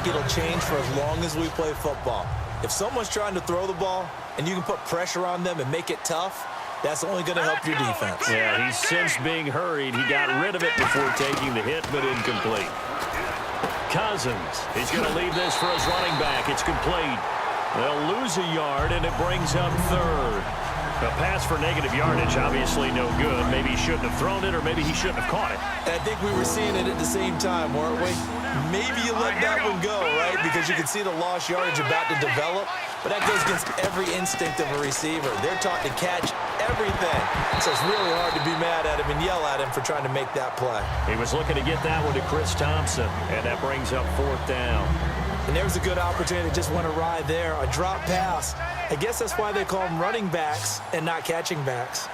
think it'll change for as long as we play football. If someone's trying to throw the ball and you can put pressure on them and make it tough, that's only going to help your defense. Yeah, he's since being hurried. He got rid of it before taking the hit, but incomplete. Cousins, he's going to leave this for his running back. It's complete. They'll lose a yard, and it brings up third. A pass for negative yardage, obviously no good. Maybe he shouldn't have thrown it, or maybe he shouldn't have caught it. I think we were seeing it at the same time, weren't we? Maybe you let that one go, right? Because you can see the lost yardage about to develop. But that goes against every instinct of a receiver. They're taught to catch everything. So it's really hard to be mad at him and yell at him for trying to make that play. He was looking to get that one to Chris Thompson, and that brings up fourth down. And there's a good opportunity to just went awry there. A drop pass. I guess that's why they call them running backs and not catching backs.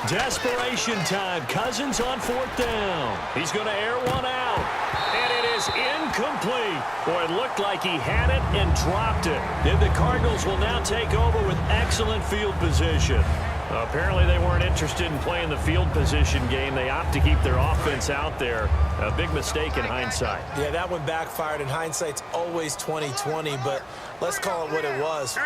Desperation time. Cousins on fourth down. He's going to air one out. And it is incomplete. Boy, it looked like he had it and dropped it. And the Cardinals will now take over with excellent field position. Apparently they weren't interested in playing the field position game. They opt to keep their offense out there. A big mistake in hindsight. Yeah, that one backfired. In hindsight's always 20/20, but let's call it what it was.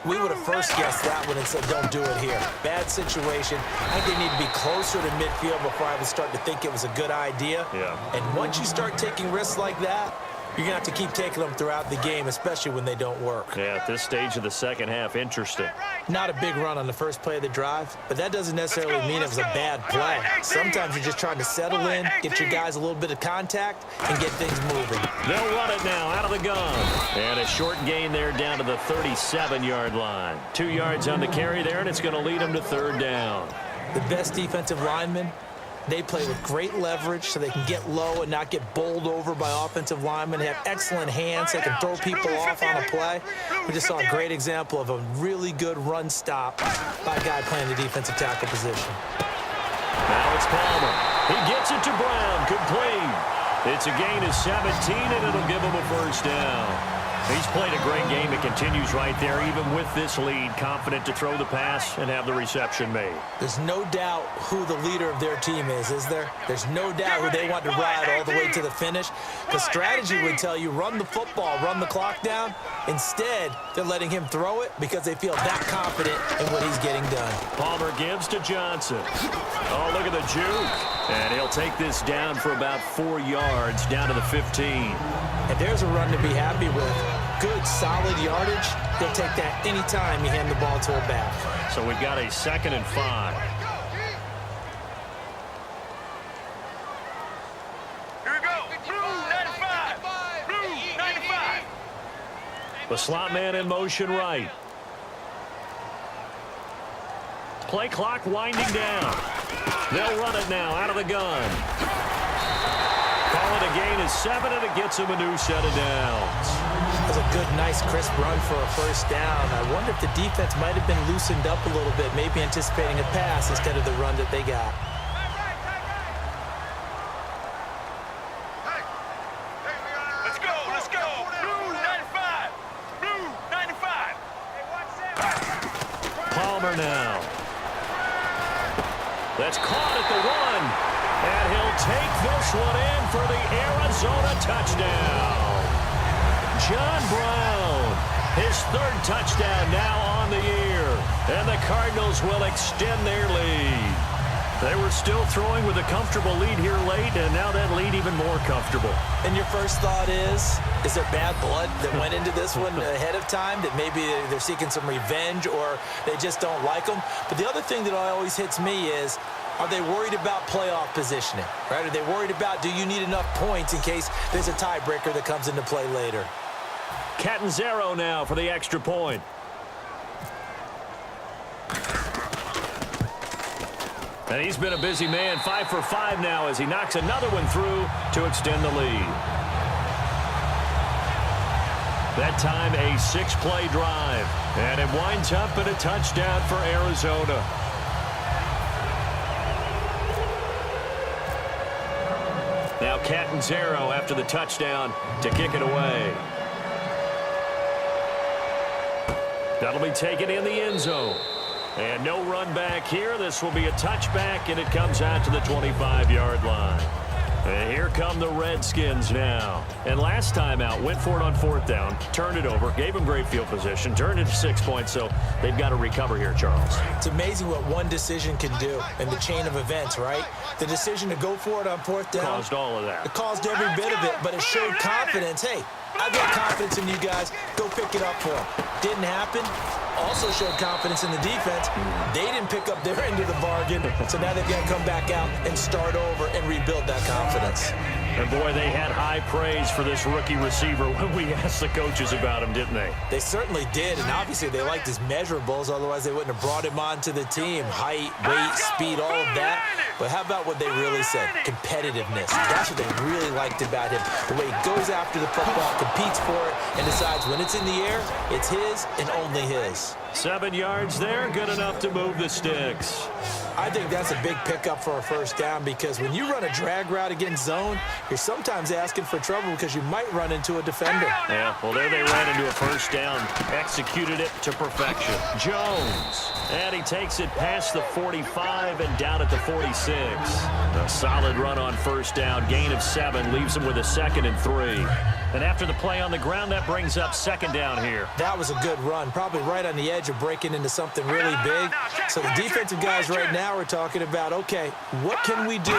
We would have first guessed that one and said, don't do it here. Bad situation. I think they need to be closer to midfield before I would start to think it was a good idea. Yeah. And once you start taking risks like that, you're going to have to keep taking them throughout the game, especially when they don't work. Yeah, at this stage of the second half, interesting. Not a big run on the first play of the drive, but that doesn't necessarily mean it was a bad play. Sometimes you're just trying to settle in, get your guys a little bit of contact, and get things moving. They'll run it now out of the gun. And a short gain there down to the 37-yard line. 2 yards on the carry there, and it's going to lead them to third down. The best defensive linemen, they play with great leverage so they can get low and not get bowled over by offensive linemen. They have excellent hands. They can throw people off on a play. We just saw a great example of a really good run stop by a guy playing the defensive tackle position. Now it's Palmer. He gets it to Brown. Complete. It's a gain of 17, and it'll give him a first down. He's played a great game. It continues right there, even with this lead, confident to throw the pass and have the reception made. There's no doubt who the leader of their team is there? There's no doubt who they want to ride all the way to the finish. Because strategy would tell you, run the football, run the clock down. Instead, they're letting him throw it because they feel that confident in what he's getting done. Palmer gives to Johnson. Oh, look at the juke. And he'll take this down for about 4 yards, down to the 15. And there's a run to be happy with. Good, solid yardage. He'll take that anytime you hand the ball to a back. So we've got a 2nd and 5. Here we go. Blue 95. Blue 95. The slot man in motion right. Play clock winding down. They'll run it now out of the gun. Call it a gain of 7, and it gets him a new set of downs. That was a good, nice, crisp run for a first down. I wonder if the defense might have been loosened up a little bit, maybe anticipating a pass instead of the run that they got. Let's go. Let's go. Blue 95. Blue 95. Palmer now. That's caught at the 1. And he'll take this one in for the Arizona touchdown. John Brown, his 3rd touchdown now on the year. And the Cardinals will extend their lead. They were still throwing with a comfortable lead here late, and now that lead even more comfortable. And your first thought is there bad blood that went into this one ahead of time, that maybe they're seeking some revenge or they just don't like them? But the other thing that always hits me is, are they worried about playoff positioning, right? Are they worried about, do you need enough points in case there's a tiebreaker that comes into play later? Catanzaro now for the extra point. And he's been a busy man, 5 for 5 now as he knocks another one through to extend the lead. That time a 6-play drive. And it winds up in a touchdown for Arizona. Now Catanzaro after the touchdown to kick it away. That'll be taken in the end zone. And no run back here. This will be a touchback, and it comes out to the 25-yard line. And here come the Redskins now. And last time out, went for it on 4th down, turned it over, gave them great field position, turned it to 6 points, so they've got to recover here, Charles. It's amazing what one decision can do in the chain of events, right? The decision to go for it on 4th down. Caused all of that. It caused every bit of it, but it showed confidence. Hey, I've got confidence in you guys. Go pick it up for them. Didn't happen. Also showed confidence in the defense. They didn't pick up their end of the bargain, so now they've got to come back out and start over and rebuild that confidence. And, boy, they had high praise for this rookie receiver when we asked the coaches about him, didn't they? They certainly did, and obviously they liked his measurables. Otherwise, they wouldn't have brought him onto the team. Height, weight, speed, all of that. But how about what they really said? Competitiveness. That's what they really liked about him. The way he goes after the football, competes for it, and decides when it's in the air, it's his and only his. 7 yards there, good enough to move the sticks. I think that's a big pickup for a 1st down because when you run a drag route against zone, you're sometimes asking for trouble because you might run into a defender. Yeah, well, there they ran into a 1st down, executed it to perfection. Jones, and he takes it past the 45 and down at the 46. A solid run on 1st down, gain of 7, leaves him with a 2nd and 3. And after the play on the ground, that brings up 2nd down here. That was a good run, probably right on the edge of breaking into something really big. So the defensive guys right now are talking about, okay, what can we do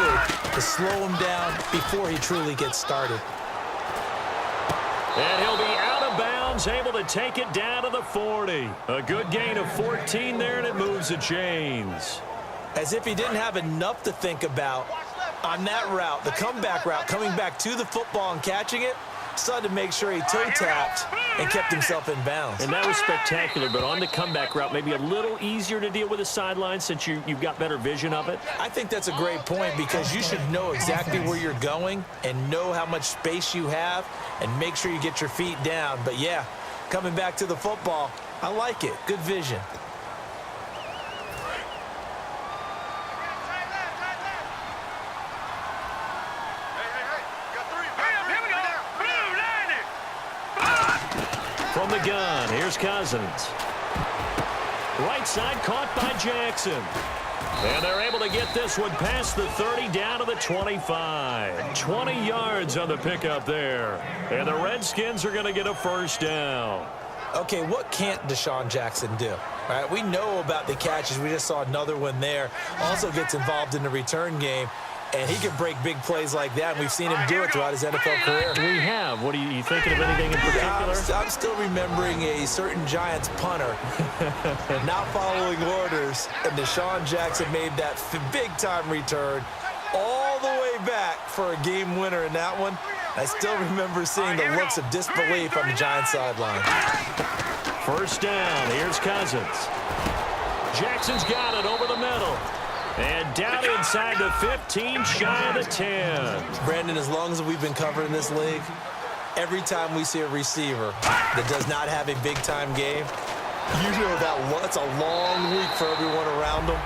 to slow him down before he truly gets started? And he'll be out of bounds, able to take it down to the 40. A good gain of 14 there, and it moves the chains. As if he didn't have enough to think about on that route, the comeback route, coming back to the football and catching it, decided to make sure he toe-tapped and kept himself in bounds. And that was spectacular, but on the comeback route, maybe a little easier to deal with the sideline since you've got better vision of it. I think that's a great point because you should know exactly where you're going and know how much space you have and make sure you get your feet down. But, yeah, coming back to the football, I like it. Good vision. From the gun, here's Cousins. Right side caught by Jackson. And they're able to get this one past the 30 down to the 25. 20 yards on the pickup there. And the Redskins are going to get a 1st down. Okay, what can't Deshaun Jackson do? All right, we know about the catches. We just saw another one there. Also gets involved in the return game. And he can break big plays like that, and we've seen him do it throughout his NFL career. We have. What are you thinking of anything in particular? I'm still remembering a certain Giants punter not following orders, and Deshaun Jackson made that big-time return all the way back for a game winner in that one. I still remember seeing the looks of disbelief on the Giants sideline. 1st down. Here's Cousins. Jackson's got it over the middle. And down inside the 15, shy of the 10. Brandon, as long as we've been covering this league, every time we see a receiver that does not have a big-time game, you know that's a long week for everyone around him.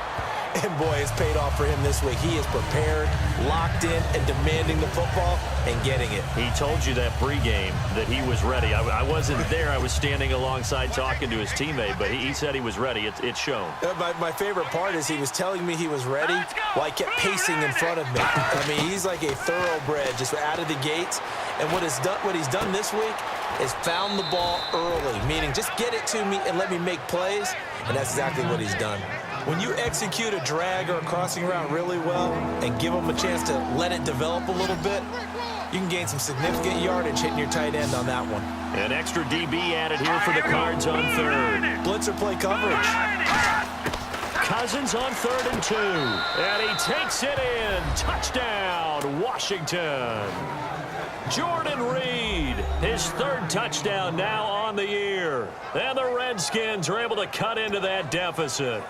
And, boy, it's paid off for him this week. He is prepared, locked in, and demanding the football and getting it. He told you that pregame that he was ready. I wasn't there. I was standing alongside talking to his teammate, but he said he was ready. It's shown. My favorite part is he was telling me he was ready while I kept pacing in front of me. I mean, he's like a thoroughbred just out of the gates. And what he's done this week is found the ball early, meaning just get it to me and let me make plays, and that's exactly what he's done. When you execute a drag or a crossing route really well and give them a chance to let it develop a little bit, you can gain some significant yardage hitting your tight end on that one. An extra DB added here for the Cards on 3rd. Blitzer play coverage. Cousins on 3rd and 2. And he takes it in. Touchdown, Washington. Jordan Reed, his 3rd touchdown now on the year. And the Redskins are able to cut into that deficit.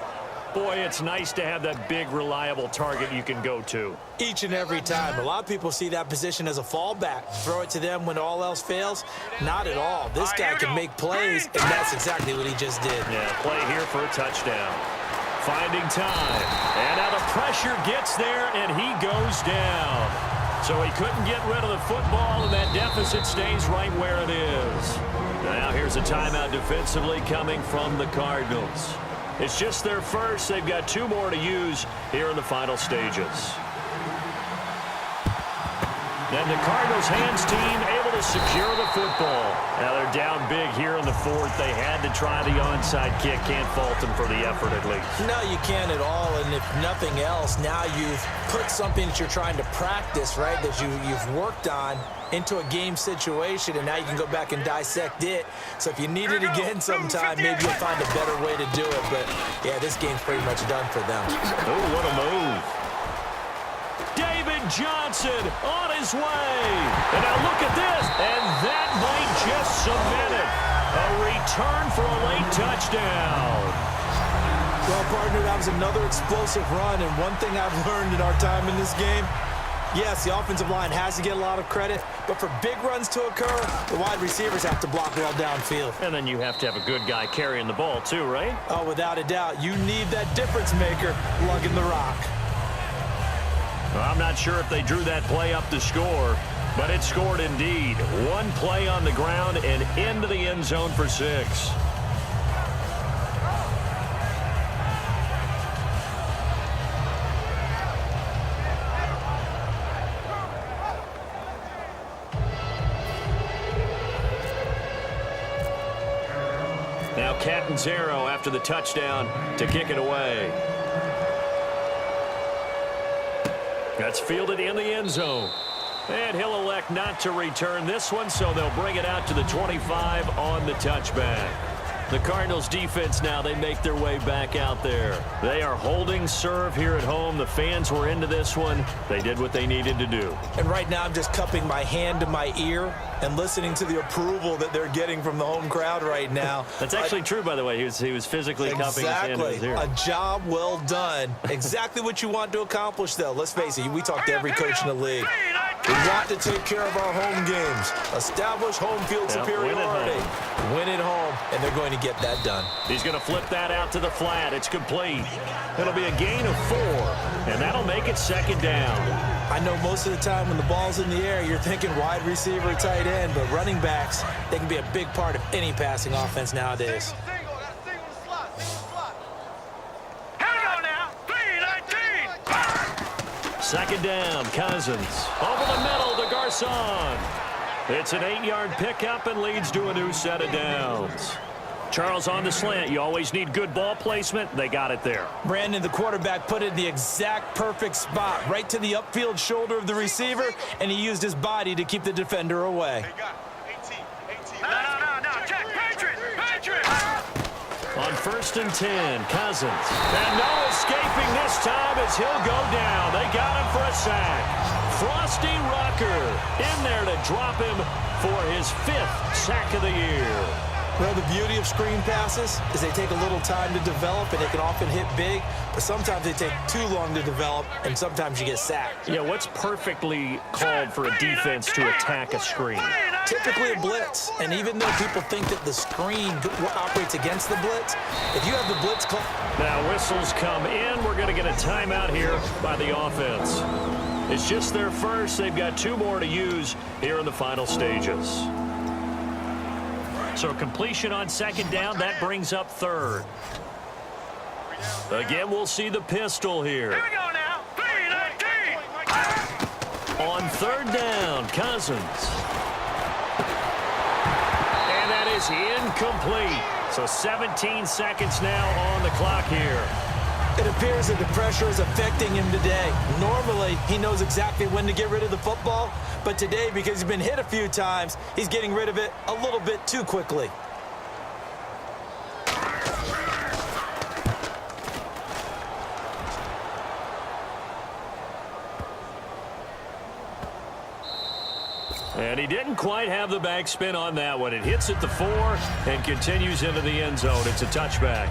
Boy, it's nice to have that big, reliable target you can go to. Each and every time. A lot of people see that position as a fallback. Throw it to them when all else fails. Not at all. This guy can make plays, and that's exactly what he just did. Yeah, play here for a touchdown. Finding time. And now the pressure gets there, and he goes down. So he couldn't get rid of the football, and that deficit stays right where it is. Now here's a timeout defensively coming from the Cardinals. It's just their first. They've got 2 more to use here in the final stages. And the Cardinals hands team able to secure the football. Now they're down big here in the 4th. They had to try the onside kick. Can't fault them for the effort at least. No, you can't at all. And if nothing else, now you've put something that you're trying to practice, right, that you've worked on into a game situation, and now you can go back and dissect it. So if you need it again sometime, maybe you'll find a better way to do it. But, yeah, this game's pretty much done for them. Oh, what a move. DavidJohnson on his way. And now look at this. And that might just cement it. A return for a late touchdown. Well, partner, that was another explosive run. And one thing I've learned in our time in this game, yes, the offensive line has to get a lot of credit, but for big runs to occur, the wide receivers have to block well downfield. And then you have to have a good guy carrying the ball too, right? Oh, without a doubt. You need that difference maker lugging the rock. Well, I'm not sure if they drew that play up to score, but it scored indeed. 1 play on the ground and into the end zone for 6. Now Catanzaro after the touchdown to kick it away. That's fielded in the end zone. And he'll elect not to return this one, so they'll bring it out to the 25 on the touchback. The Cardinals defense now, they make their way back out there. They are holding serve here at home. The fans were into this one. They did what they needed to do. And right now I'm just cupping my hand to my ear and listening to the approval that they're getting from the home crowd right now. That's actually true, by the way. He was physically cupping his hand to his ear. A job well done. Exactly what you want to accomplish, though. Let's face it, we talk to every coach in the league. We want to take care of our home games, establish home field superiority, win at home, and they're going to get that done. He's going to flip that out to the flat. It's complete. It'll be a gain of 4, and that'll make it 2nd down. I know most of the time when the ball's in the air, you're thinking wide receiver, tight end, but running backs, they can be a big part of any passing offense nowadays. Second down, Cousins. Over the middle to Garcon. It's an 8-yard pickup and leads to a new set of downs. Charles on the slant. You always need good ball placement. They got it there. Brandon, the quarterback, put it in the exact perfect spot, right to the upfield shoulder of the receiver, and he used his body to keep the defender away. No, check. Patriot. On 1st and 10, Cousins. And no escaping this time as he'll go down. They got him for a sack. Frosty Rucker in there to drop him for his 5th sack of the year. Well, the beauty of screen passes is they take a little time to develop, and they can often hit big, but sometimes they take too long to develop, and sometimes you get sacked. Yeah, what's perfectly called for a defense to attack a screen? Typically a blitz, and even though people think that the screen operates against the blitz, if you have the blitz call... Now whistles come in. We're going to get a timeout here by the offense. It's just their first. They've got 2 more to use here in the final stages. So completion on 2nd down, that brings up 3rd. Again, we'll see the pistol here. Here we go now. 3-19. On 3rd down, Cousins. And that is incomplete. So 17 seconds now on the clock here. It appears that the pressure is affecting him today. Normally, he knows exactly when to get rid of the football, but today, because he's been hit a few times, he's getting rid of it a little bit too quickly. And he didn't quite have the backspin on that one. It hits at the 4 and continues into the end zone. It's a touchback.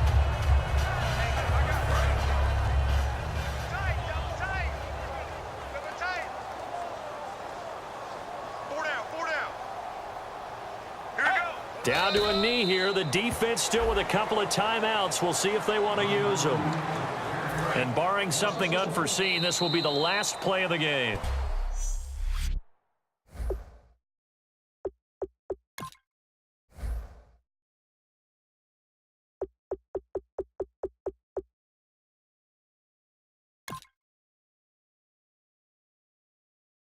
Down to a knee here. The defense still with a couple of timeouts. We'll see if they want to use them. And barring something unforeseen, this will be the last play of the game.